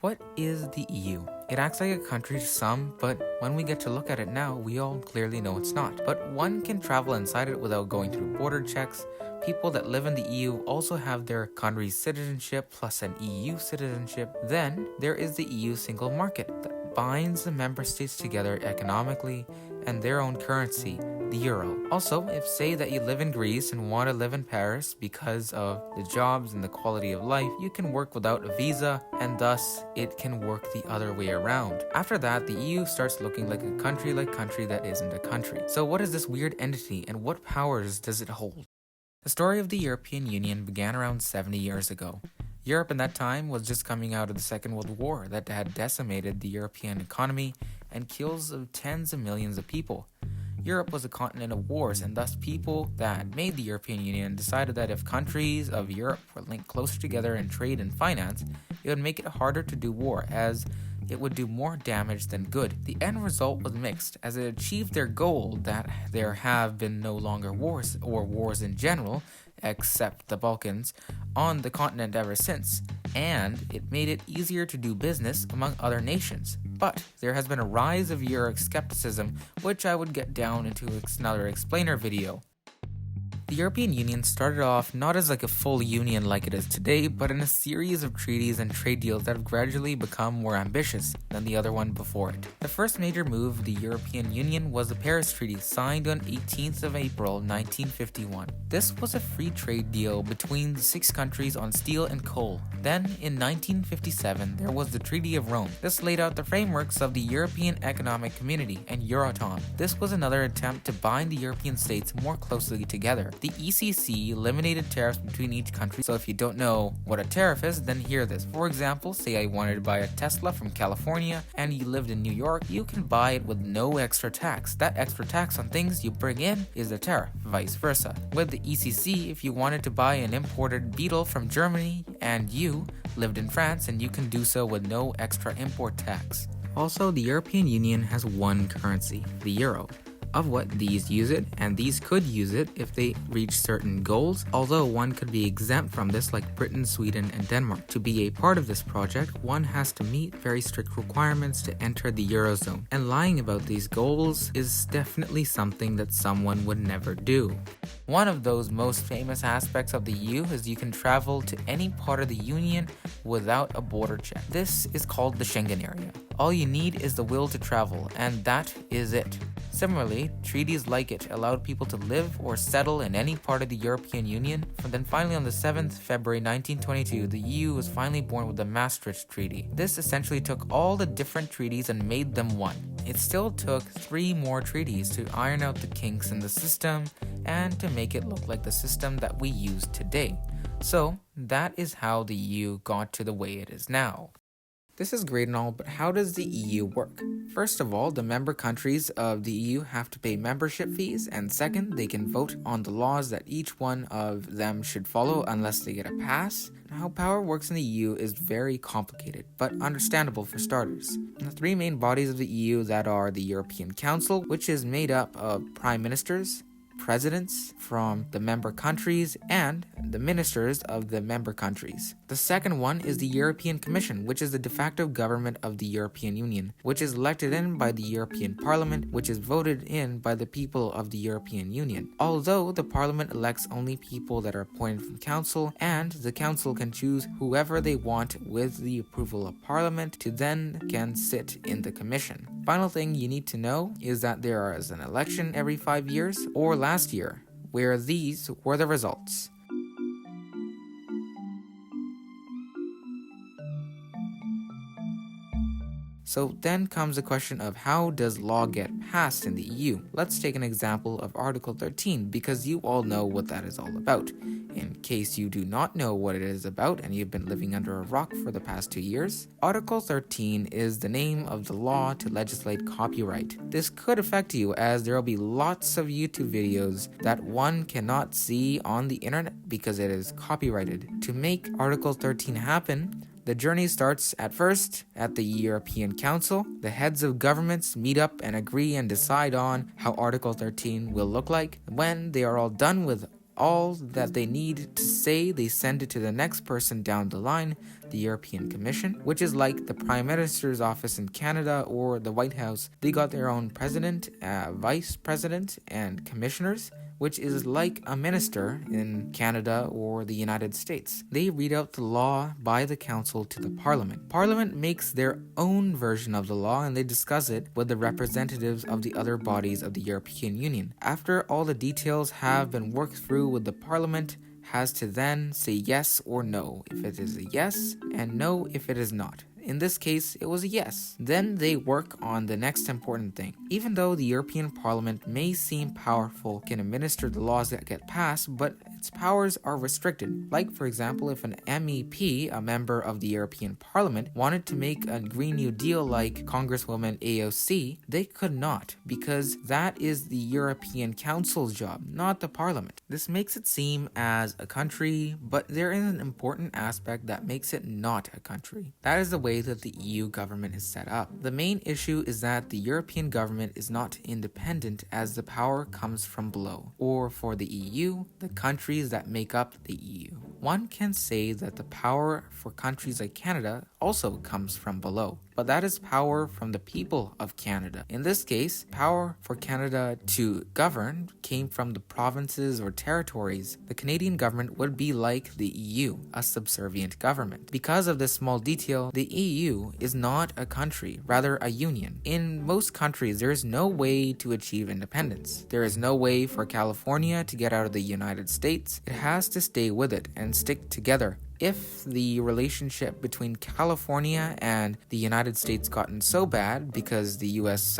What is the EU? It acts like a country to some, but when we get to look at it now, we all clearly know it's not. But one can travel inside it without going through border checks. People that live in the EU also have their country's citizenship plus an EU citizenship. Then there is the EU single market that binds the member states together economically and their own currency, the euro. Also, if say that you live in Greece and want to live in Paris because of the jobs and the quality of life, you can work without a visa, and thus it can work the other way around. After that, the EU starts looking like a country that isn't a country. So what is this weird entity and what powers does it hold? The story of the European Union began around 70 years ago. Europe in that time was just coming out of the Second World War that had decimated the European economy and kills of tens of millions of people. Europe was a continent of wars, and thus people that made the European Union decided that if countries of Europe were linked closer together in trade and finance, it would make it harder to do war, as it would do more damage than good. The end result was mixed, as it achieved their goal that there have been no longer wars, or wars in general, except the Balkans, on the continent ever since, and it made it easier to do business among other nations. But there has been a rise of Euroscepticism, which I would get down into another explainer video. The European Union started off not as like a full union like it is today, but in a series of treaties and trade deals that have gradually become more ambitious than the other one before it. The first major move of the European Union was the Paris Treaty, signed on 18th of April 1951. This was a free trade deal between the 6 countries on steel and coal. Then, in 1957, there was the Treaty of Rome. This laid out the frameworks of the European Economic Community and Euratom. This was another attempt to bind the European states more closely together. The ECC eliminated tariffs between each country, so if you don't know what a tariff is, then hear this. For example, say I wanted to buy a Tesla from California and you lived in New York, you can buy it with no extra tax. That extra tax on things you bring in is a tariff, vice versa. With the ECC, if you wanted to buy an imported Beetle from Germany and you lived in France, and you can do so with no extra import tax. Also, the European Union has one currency, the euro. Of what these use it, and these could use it if they reach certain goals, although one could be exempt from this like Britain, Sweden, and Denmark. To be a part of this project, one has to meet very strict requirements to enter the Eurozone, and lying about these goals is definitely something that someone would never do. One of those most famous aspects of the EU is you can travel to any part of the Union without a border check. This is called the Schengen area. All you need is the will to travel, and that is it. Similarly, treaties like it allowed people to live or settle in any part of the European Union. And then finally on the 7th February 1922, the EU was finally born with the Maastricht Treaty. This essentially took all the different treaties and made them one. It still took 3 more treaties to iron out the kinks in the system and to make it look like the system that we use today. So that is how the EU got to the way it is now. This is great and all, but how does the EU work? First of all, the member countries of the EU have to pay membership fees, and second, they can vote on the laws that each one of them should follow unless they get a pass. How power works in the EU is very complicated, but understandable for starters. The 3 main bodies of the EU that are the European Council, which is made up of prime ministers, presidents from the member countries, and the ministers of the member countries. The second one is the European Commission, which is the de facto government of the European Union, which is elected in by the European Parliament, which is voted in by the people of the European Union. Although the Parliament elects only people that are appointed from Council, and the Council can choose whoever they want with the approval of Parliament to then can sit in the Commission. Final thing you need to know is that there is an election every 5 years, or last year, where these were the results. So then comes the question of how does law get passed in the EU? Let's take an example of Article 13 because you all know what that is all about. In case you do not know what it is about and you've been living under a rock for the past 2 years, Article 13 is the name of the law to legislate copyright. This could affect you as there will be lots of YouTube videos that one cannot see on the internet because it is copyrighted. To make Article 13 happen, the journey starts at first at the European Council. The heads of governments meet up and agree and decide on how Article 13 will look like. When they are all done with all that they need to say, they send it to the next person down the line. the European Commission, which is like the Prime Minister's office in Canada or the White House. They got their own president, vice president, and commissioners, which is like a minister in Canada or the United States. They read out the law by the council to the parliament. Parliament makes their own version of the law and they discuss it with the representatives of the other bodies of the European Union. After all the details have been worked through with the parliament, has to then say yes or no if it is a yes, and no if it is not. In this case, it was a yes. Then they work on the next important thing. Even though the European Parliament may seem powerful, can administer the laws that get passed, but its powers are restricted. Like, for example, if an MEP, a member of the European Parliament, wanted to make a Green New Deal like Congresswoman AOC, they could not, because that is the European Council's job, not the Parliament. This makes it seem as a country, but there is an important aspect that makes it not a country. That is the way that the EU government is set up. The main issue is that the European government is not independent as the power comes from below, or for the EU, the countries that make up the EU. One can say that the power for countries like Canada also comes from below, but that is power from the people of Canada. In this case, power for Canada to govern came from the provinces or territories. The Canadian government would be like the EU, a subservient government. Because of this small detail, the EU is not a country, rather a union. In most countries, there is no way to achieve independence. There is no way for California to get out of the United States. It has to stay with it and stick together. If the relationship between California and the United States gotten so bad because the US,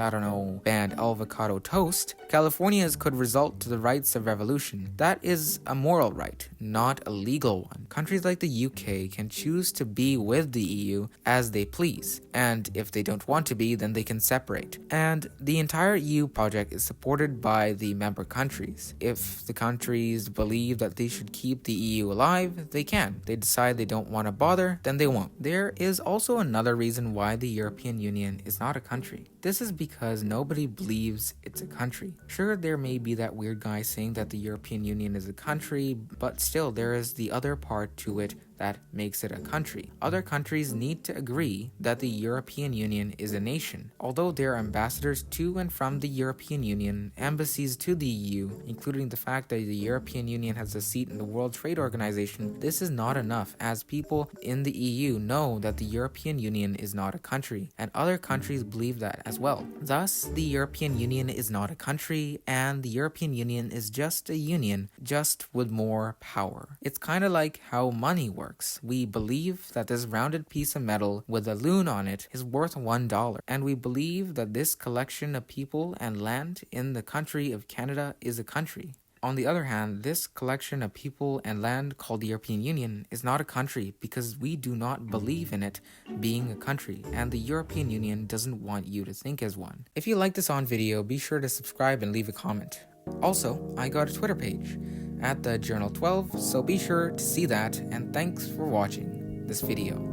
banned avocado toast, California's could result to the rights of revolution. That is a moral right, not a legal one. Countries like the UK can choose to be with the EU as they please, and if they don't want to be, then they can separate. And the entire EU project is supported by the member countries. If the countries believe that they should keep the EU alive, they can. They decide they don't want to bother, then they won't. There is also another reason why the European Union is not a country. This is because nobody believes it's a country. Sure, there may be that weird guy saying that the European Union is a country, but still there is the other part to it that makes it a country. Other countries need to agree that the European Union is a nation. Although there are ambassadors to and from the European Union, embassies to the EU, including the fact that the European Union has a seat in the World Trade Organization, this is not enough, as people in the EU know that the European Union is not a country, and other countries believe that as well. Thus, the European Union is not a country, and the European Union is just a union, just with more power. It's kind of like how money works. We believe that this rounded piece of metal with a loon on it is worth $1, and we believe that this collection of people and land in the country of Canada is a country. On the other hand, this collection of people and land called the European Union is not a country because we do not believe in it being a country, and the European Union doesn't want you to think as one. If you like this video, be sure to subscribe and leave a comment. Also, I got a Twitter page at the Journal 12, so be sure to see that, and thanks for watching this video.